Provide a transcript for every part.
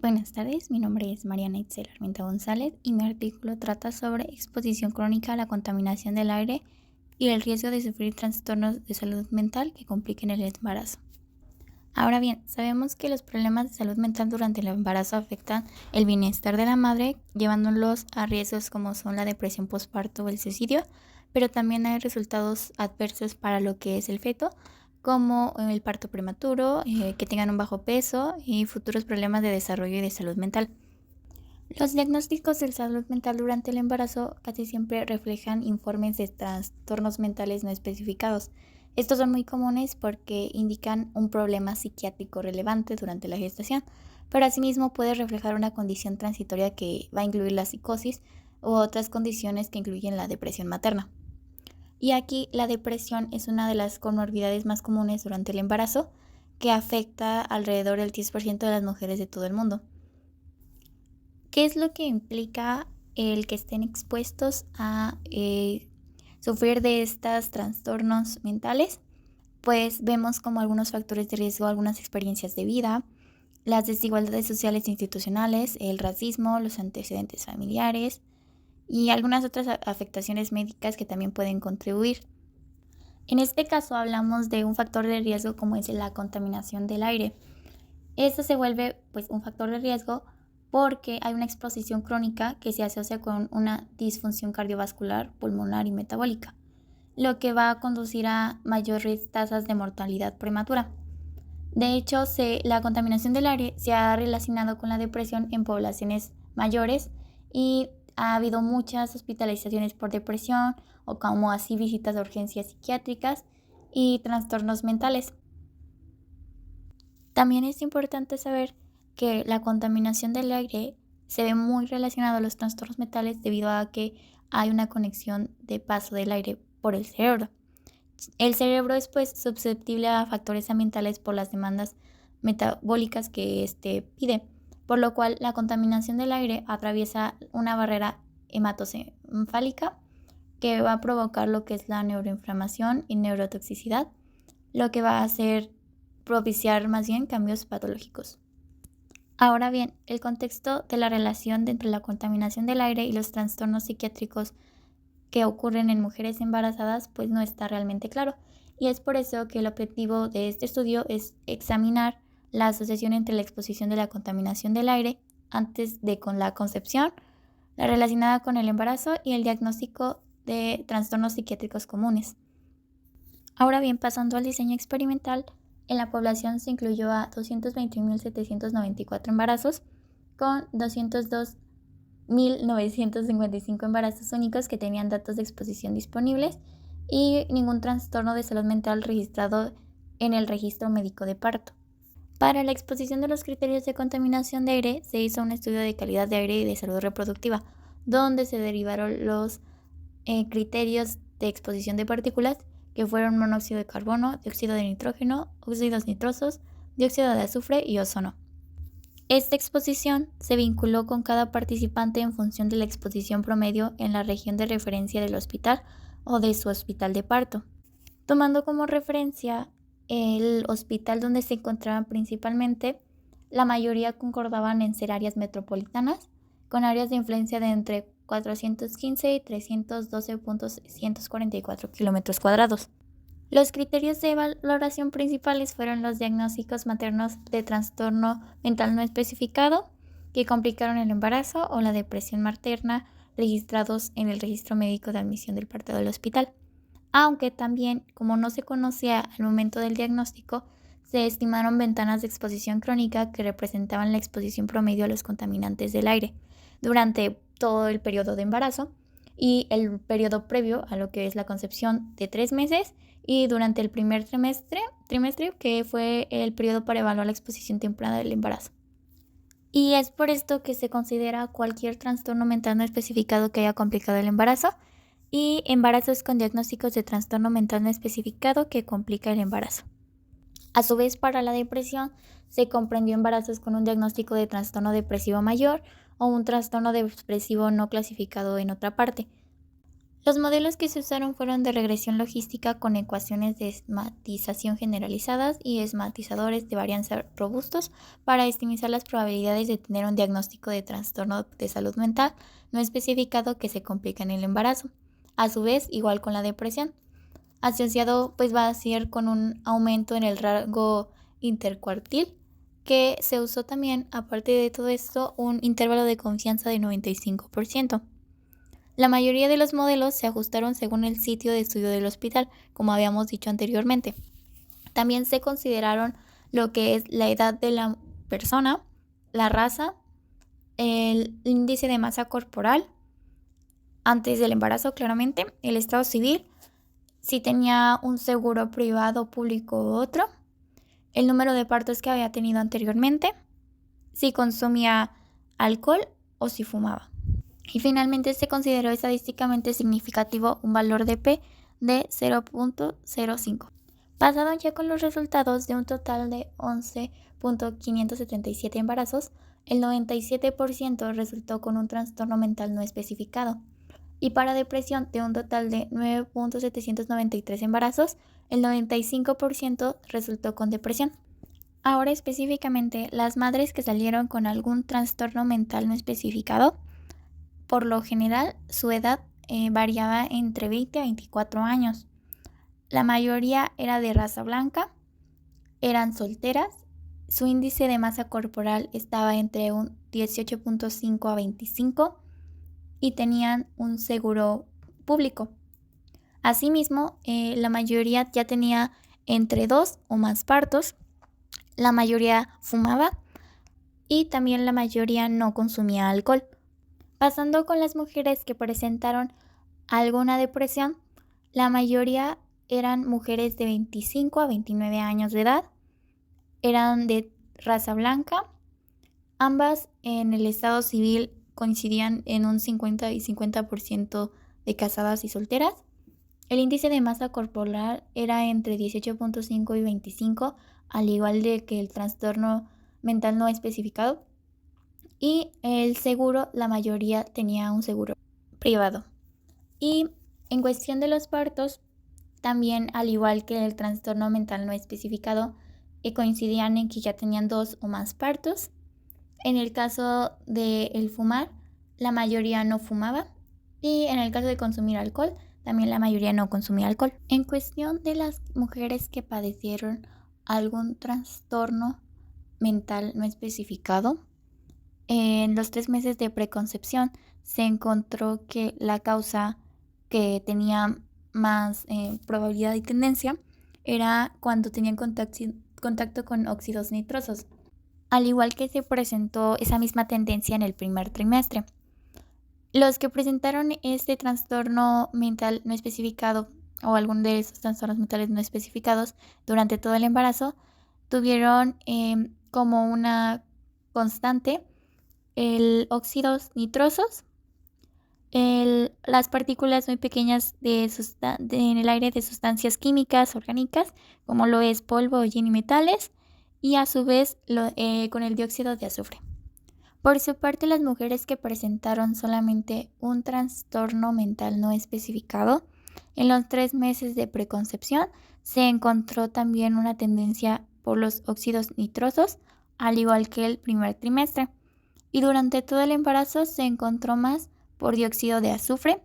Buenas tardes, mi nombre es Mariana Itzel Armenta González y mi artículo trata sobre exposición crónica a la contaminación del aire y el riesgo de sufrir trastornos de salud mental que compliquen el embarazo. Ahora bien, sabemos que los problemas de salud mental durante el embarazo afectan el bienestar de la madre, llevándolos a riesgos como son la depresión postparto o el suicidio, pero también hay resultados adversos para lo que es el feto, como el parto prematuro, que tengan un bajo peso y futuros problemas de desarrollo y de salud mental. Los diagnósticos de salud mental durante el embarazo casi siempre reflejan informes de trastornos mentales no especificados. Estos son muy comunes porque indican un problema psiquiátrico relevante durante la gestación, pero asimismo puede reflejar una condición transitoria que va a incluir la psicosis u otras condiciones que incluyen la depresión materna. Y aquí la depresión es una de las comorbidades más comunes durante el embarazo, que afecta alrededor del 10% de las mujeres de todo el mundo. ¿Qué es lo que implica el que estén expuestos a sufrir de estos trastornos mentales? Pues vemos como algunos factores de riesgo, algunas experiencias de vida, las desigualdades sociales e institucionales, el racismo, los antecedentes familiares y algunas otras afectaciones médicas que también pueden contribuir. En este caso hablamos de un factor de riesgo como es la contaminación del aire. Esto se vuelve pues un factor de riesgo porque hay una exposición crónica que se asocia con una disfunción cardiovascular, pulmonar y metabólica, lo que va a conducir a mayores tasas de mortalidad prematura. De hecho, la contaminación del aire se ha relacionado con la depresión en poblaciones mayores y ha habido muchas hospitalizaciones por depresión o como así visitas de urgencias psiquiátricas y trastornos mentales. También es importante saber que la contaminación del aire se ve muy relacionada a los trastornos mentales debido a que hay una conexión de paso del aire por el cerebro. El cerebro es pues susceptible a factores ambientales por las demandas metabólicas que pide, por lo cual la contaminación del aire atraviesa una barrera hematoencefálica que va a provocar lo que es la neuroinflamación y neurotoxicidad, lo que va a hacer propiciar más bien cambios patológicos. Ahora bien, el contexto de la relación entre la contaminación del aire y los trastornos psiquiátricos que ocurren en mujeres embarazadas pues no está realmente claro, y es por eso que el objetivo de este estudio es examinar la asociación entre la exposición de la contaminación del aire antes de con la concepción, la relacionada con el embarazo y el diagnóstico de trastornos psiquiátricos comunes. Ahora bien, pasando al diseño experimental, en la población se incluyó a 221.794 embarazos con 202.955 embarazos únicos que tenían datos de exposición disponibles y ningún trastorno de salud mental registrado en el registro médico de parto. Para la exposición de los criterios de contaminación de aire se hizo un estudio de calidad de aire y de salud reproductiva, donde se derivaron los criterios de exposición de partículas que fueron monóxido de carbono, dióxido de nitrógeno, óxidos nitrosos, dióxido de azufre y ozono. Esta exposición se vinculó con cada participante en función de la exposición promedio en la región de referencia del hospital o de su hospital de parto, tomando como referencia el hospital donde se encontraban principalmente. La mayoría concordaban en ser áreas metropolitanas, con áreas de influencia de entre 415 y 312.644 kilómetros cuadrados. Los criterios de valoración principales fueron los diagnósticos maternos de trastorno mental no especificado que complicaron el embarazo o la depresión materna registrados en el registro médico de admisión del parto del hospital. Aunque también, como no se conocía al momento del diagnóstico, se estimaron ventanas de exposición crónica que representaban la exposición promedio a los contaminantes del aire durante todo el periodo de embarazo y el periodo previo a lo que es la concepción de 3 meses y durante el primer trimestre que fue el periodo para evaluar la exposición temprana del embarazo. Y es por esto que se considera cualquier trastorno mental no especificado que haya complicado el embarazo y embarazos con diagnósticos de trastorno mental no especificado que complica el embarazo. A su vez, para la depresión se comprendió embarazos con un diagnóstico de trastorno depresivo mayor o un trastorno depresivo no clasificado en otra parte. Los modelos que se usaron fueron de regresión logística con ecuaciones de esmatización generalizadas y esmatizadores de varianza robustos para estimar las probabilidades de tener un diagnóstico de trastorno de salud mental no especificado que se complica en el embarazo. A su vez, igual con la depresión, asociado pues va a ser con un aumento en el rango intercuartil, que se usó también, aparte de todo esto, un intervalo de confianza de 95%. La mayoría de los modelos se ajustaron según el sitio de estudio del hospital, como habíamos dicho anteriormente. También se consideraron lo que es la edad de la persona, la raza, el índice de masa corporal, antes del embarazo claramente, el estado civil, si tenía un seguro privado, público u otro, el número de partos que había tenido anteriormente, si consumía alcohol o si fumaba. Y finalmente se consideró estadísticamente significativo un valor de P de 0.05. Basado ya con los resultados de un total de 11.577 embarazos, el 97% resultó con un trastorno mental no especificado. Y para depresión, de un total de 9.793 embarazos, el 95% resultó con depresión. Ahora específicamente, las madres que salieron con algún trastorno mental no especificado, por lo general, su edad variaba entre 20 a 24 años. La mayoría era de raza blanca, eran solteras, su índice de masa corporal estaba entre un 18.5 a 25 y tenían un seguro público. Asimismo, la mayoría ya tenía entre 2 o más partos, la mayoría fumaba y también la mayoría no consumía alcohol. Pasando con las mujeres que presentaron alguna depresión, la mayoría eran mujeres de 25 a 29 años de edad, eran de raza blanca, ambas en el estado civil coincidían en un 50 y 50% de casadas y solteras. El índice de masa corporal era entre 18.5 y 25, al igual de que el trastorno mental no especificado. Y el seguro, la mayoría tenía un seguro privado. Y en cuestión de los partos, también al igual que el trastorno mental no especificado, coincidían en que ya tenían 2 o más partos. En el caso del fumar, la mayoría no fumaba. Y en el caso de consumir alcohol, también la mayoría no consumía alcohol. En cuestión de las mujeres que padecieron algún trastorno mental no especificado, en los 3 meses de preconcepción se encontró que la causa que tenía más probabilidad y tendencia era cuando tenían contacto con óxidos nitrosos, al igual que se presentó esa misma tendencia en el primer trimestre. Los que presentaron este trastorno mental no especificado o alguno de esos trastornos mentales no especificados durante todo el embarazo tuvieron como una constante el óxidos nitrosos, las partículas muy pequeñas en el aire de sustancias químicas orgánicas, como lo es polvo, hollín y metales, y a su vez con el dióxido de azufre. Por su parte, las mujeres que presentaron solamente un trastorno mental no especificado, en los 3 meses de preconcepción se encontró también una tendencia por los óxidos nitrosos, al igual que el primer trimestre. Y durante todo el embarazo se encontró más por dióxido de azufre,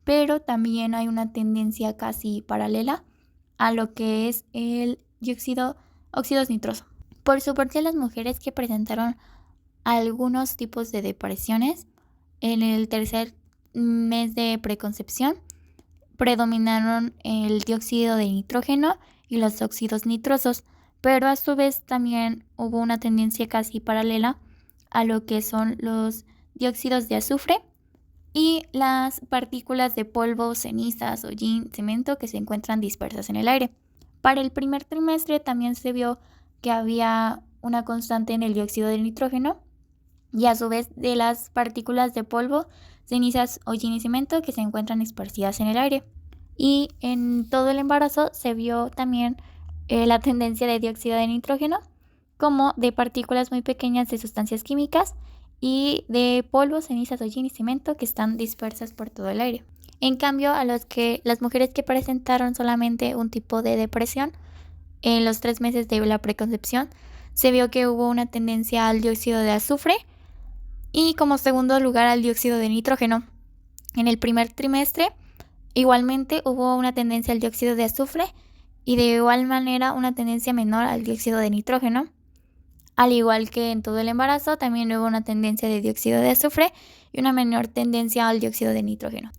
pero también hay una tendencia casi paralela a lo que es el óxidos nitrosos. Por su parte, las mujeres que presentaron algunos tipos de depresiones en el tercer mes de preconcepción predominaron el dióxido de nitrógeno y los óxidos nitrosos, pero a su vez también hubo una tendencia casi paralela a lo que son los dióxidos de azufre y las partículas de polvo, cenizas, hollín, cemento que se encuentran dispersas en el aire. Para el primer trimestre también se vio que había una constante en el dióxido de nitrógeno y a su vez de las partículas de polvo, cenizas, hollín y cemento que se encuentran esparcidas en el aire. Y en todo el embarazo se vio también la tendencia de dióxido de nitrógeno, como de partículas muy pequeñas de sustancias químicas y de polvo, cenizas, hollín y cemento que están dispersas por todo el aire. En cambio, las mujeres que presentaron solamente un tipo de depresión en los 3 meses de la preconcepción, se vio que hubo una tendencia al dióxido de azufre y como segundo lugar al dióxido de nitrógeno. En el primer trimestre, igualmente hubo una tendencia al dióxido de azufre y de igual manera una tendencia menor al dióxido de nitrógeno. Al igual que en todo el embarazo, también hubo una tendencia de dióxido de azufre y una menor tendencia al dióxido de nitrógeno.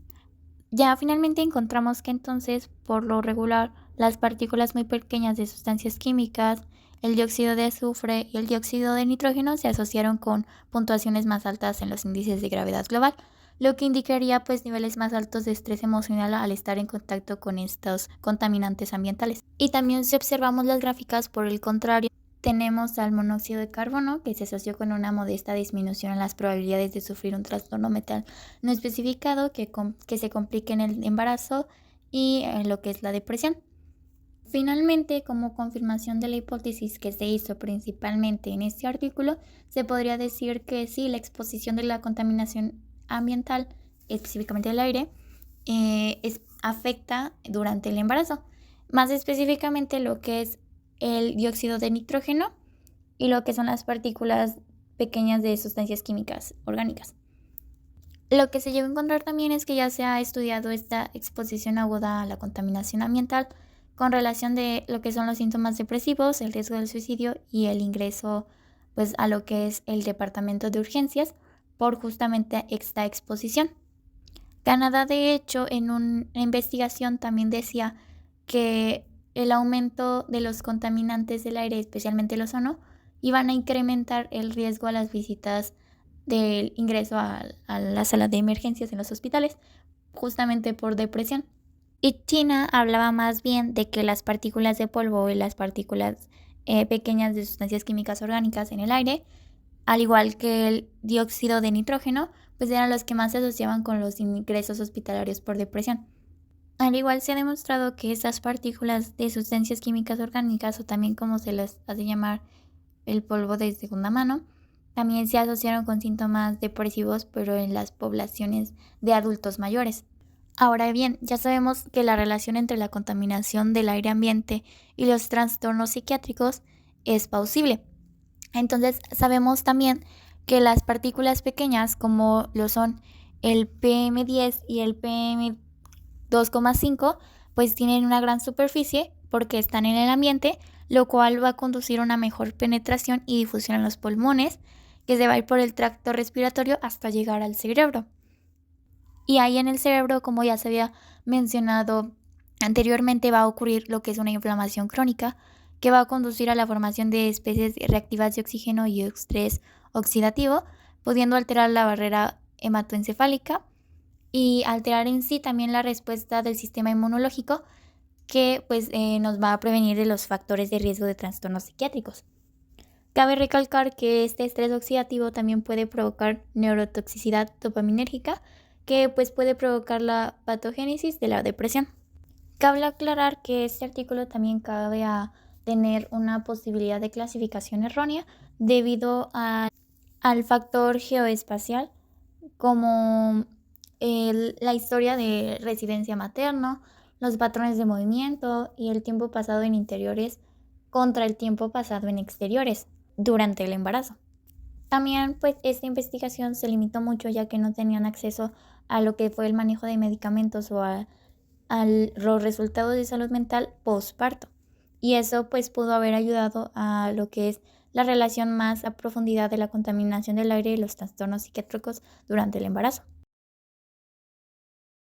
Ya finalmente encontramos que entonces, por lo regular, las partículas muy pequeñas de sustancias químicas, el dióxido de azufre y el dióxido de nitrógeno se asociaron con puntuaciones más altas en los índices de gravedad global, lo que indicaría pues niveles más altos de estrés emocional al estar en contacto con estos contaminantes ambientales. Y también si observamos las gráficas, por el contrario, tenemos al monóxido de carbono, que se asoció con una modesta disminución en las probabilidades de sufrir un trastorno mental no especificado que se complique en el embarazo y en lo que es la depresión. Finalmente, como confirmación de la hipótesis que se hizo principalmente en este artículo, se podría decir que sí, la exposición de la contaminación ambiental, específicamente el aire, afecta durante el embarazo. Más específicamente lo que es el dióxido de nitrógeno y lo que son las partículas pequeñas de sustancias químicas orgánicas. Lo que se llegó a encontrar también es que ya se ha estudiado esta exposición aguda a la contaminación ambiental con relación de lo que son los síntomas depresivos, el riesgo del suicidio y el ingreso pues a lo que es el departamento de urgencias por justamente esta exposición. Canadá, de hecho, en una investigación también decía que el aumento de los contaminantes del aire, especialmente el ozono, iban a incrementar el riesgo a las visitas del ingreso a la sala de emergencias en los hospitales, justamente por depresión. Y China hablaba más bien de que las partículas de polvo y las partículas pequeñas de sustancias químicas orgánicas en el aire, al igual que el dióxido de nitrógeno, pues eran los que más se asociaban con los ingresos hospitalarios por depresión. Al igual se ha demostrado que estas partículas de sustancias químicas orgánicas, o también como se les hace llamar el polvo de segunda mano, también se asociaron con síntomas depresivos, pero en las poblaciones de adultos mayores. Ahora bien, ya sabemos que la relación entre la contaminación del aire ambiente y los trastornos psiquiátricos es plausible. Entonces sabemos también que las partículas pequeñas, como lo son el PM10 y el PM2,5, pues tienen una gran superficie porque están en el ambiente, lo cual va a conducir a una mejor penetración y difusión en los pulmones, que se va a ir por el tracto respiratorio hasta llegar al cerebro. Y ahí en el cerebro, como ya se había mencionado anteriormente, va a ocurrir lo que es una inflamación crónica, que va a conducir a la formación de especies reactivas de oxígeno y estrés oxidativo, pudiendo alterar la barrera hematoencefálica y alterar en sí también la respuesta del sistema inmunológico, que pues nos va a prevenir de los factores de riesgo de trastornos psiquiátricos. Cabe recalcar que este estrés oxidativo también puede provocar neurotoxicidad dopaminérgica, que pues puede provocar la patogénesis de la depresión. Cabe aclarar que este artículo también cabe a tener una posibilidad de clasificación errónea debido al factor geoespacial, como la historia de residencia materno, los patrones de movimiento y el tiempo pasado en interiores contra el tiempo pasado en exteriores durante el embarazo. También pues esta investigación se limitó mucho ya que no tenían acceso a lo que fue el manejo de medicamentos o a los resultados de salud mental postparto. Y eso pues pudo haber ayudado a lo que es la relación más a profundidad de la contaminación del aire y los trastornos psiquiátricos durante el embarazo.